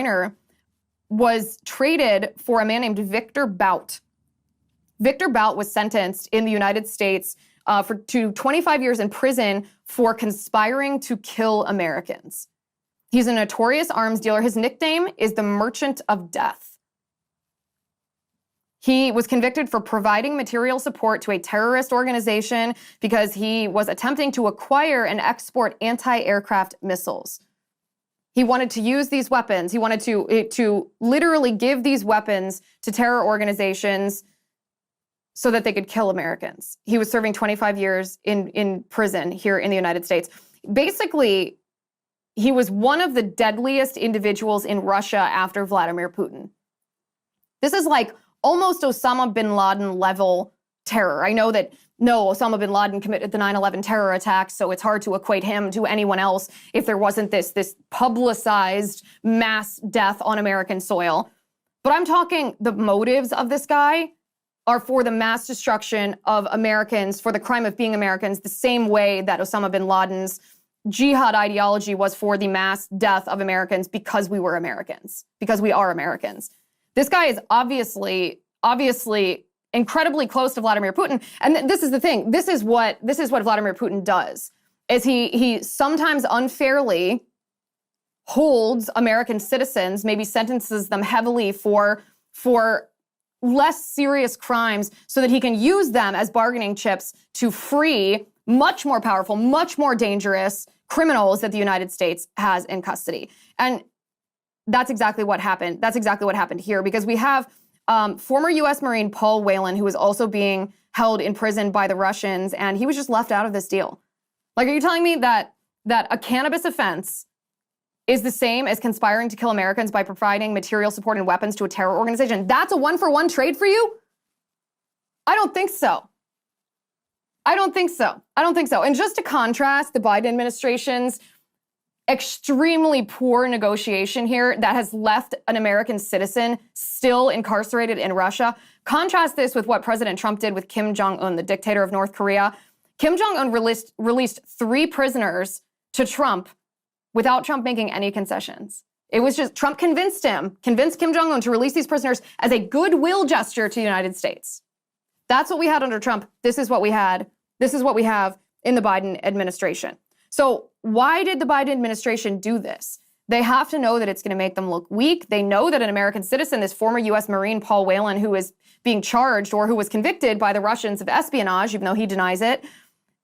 Griner was traded for a man named Victor Bout. Victor Bout was sentenced in the United States to 25 years in prison for conspiring to kill Americans. He's a notorious arms dealer. His nickname is the Merchant of Death. He was convicted for providing material support to a terrorist organization because he was attempting to acquire and export anti-aircraft missiles. He wanted to use these weapons. He wanted to literally give these weapons to terror organizations so that they could kill Americans. He was serving 25 years in prison here in the United States. Basically, he was one of the deadliest individuals in Russia after Vladimir Putin. This is like almost Osama bin Laden level terror. I know that Osama bin Laden committed the 9/11 terror attacks, so it's hard to equate him to anyone else if there wasn't this publicized mass death on American soil. But I'm talking the motives of this guy are for the mass destruction of Americans, for the crime of being Americans, the same way that Osama bin Laden's jihad ideology was for the mass death of Americans because we were Americans, because we are Americans. This guy is obviously incredibly close to Vladimir Putin. And this is the thing. This is what Vladimir Putin does, is he sometimes unfairly holds American citizens, maybe sentences them heavily for less serious crimes so that he can use them as bargaining chips to free much more powerful, much more dangerous criminals that the United States has in custody. And that's exactly what happened. That's exactly what happened here, because we have former U.S. Marine Paul Whelan, who is also being held in prison by the Russians, and he was just left out of this deal. Like, are you telling me that a cannabis offense is the same as conspiring to kill Americans by providing material support and weapons to a terror organization? That's a one-for-one trade for you? I don't think so. I don't think so. And just to contrast the Biden administration's extremely poor negotiation here that has left an American citizen still incarcerated in Russia, contrast this with what President Trump did with Kim Jong-un, the dictator of North Korea. Kim Jong-un released 3 prisoners to Trump without Trump making any concessions. It was just Trump convinced Kim Jong-un to release these prisoners as a goodwill gesture to the United States. That's what we had under Trump. This is what we had. This is what we have in the Biden administration. So why did the Biden administration do this? They have to know that it's going to make them look weak. They know that an American citizen, this former U.S. Marine Paul Whelan, who is being charged or who was convicted by the Russians of espionage, even though he denies it,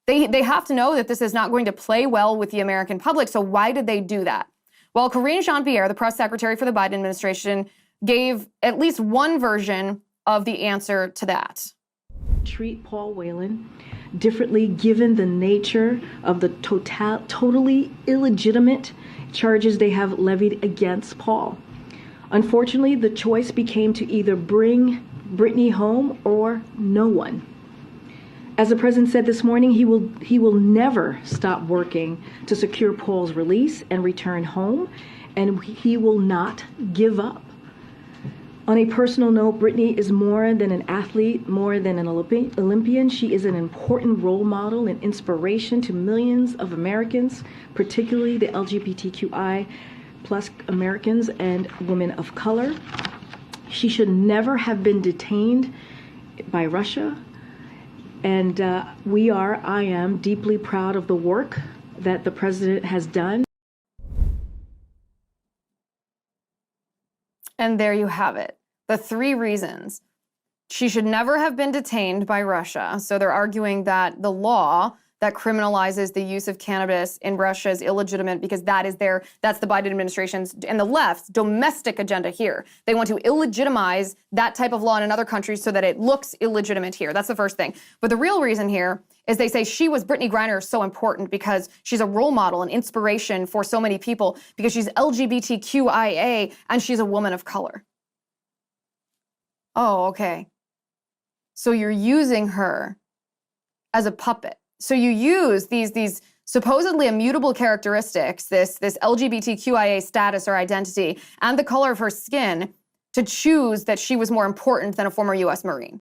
they have to know that this is not going to play well with the American public. So why did they do that? Well, Karine Jean-Pierre, the press secretary for the Biden administration, gave at least one version of the answer to that. Treat Paul Whelan differently given the nature of the totally illegitimate charges they have levied against Paul. Unfortunately, the choice became to either bring Brittany home or no one. As the president said this morning, he will never stop working to secure Paul's release and return home, and he will not give up. On a personal note, Brittany is more than an athlete, more than an Olympian. She is an important role model and inspiration to millions of Americans, particularly the LGBTQI plus Americans and women of color. She should never have been detained by Russia. And I am deeply proud of the work that the president has done. And there you have it. The 3 reasons. She should never have been detained by Russia. So they're arguing that the law that criminalizes the use of cannabis in Russia is illegitimate because that's the Biden administration's and the left's domestic agenda here. They want to illegitimize that type of law in another country so that it looks illegitimate here. That's the first thing. But the real reason here is they say Brittany Griner is so important because she's a role model and inspiration for so many people because she's LGBTQIA and she's a woman of color. Oh, okay. So you're using her as a puppet. So you use these supposedly immutable characteristics, this LGBTQIA status or identity, and the color of her skin to choose that she was more important than a former U.S. Marine.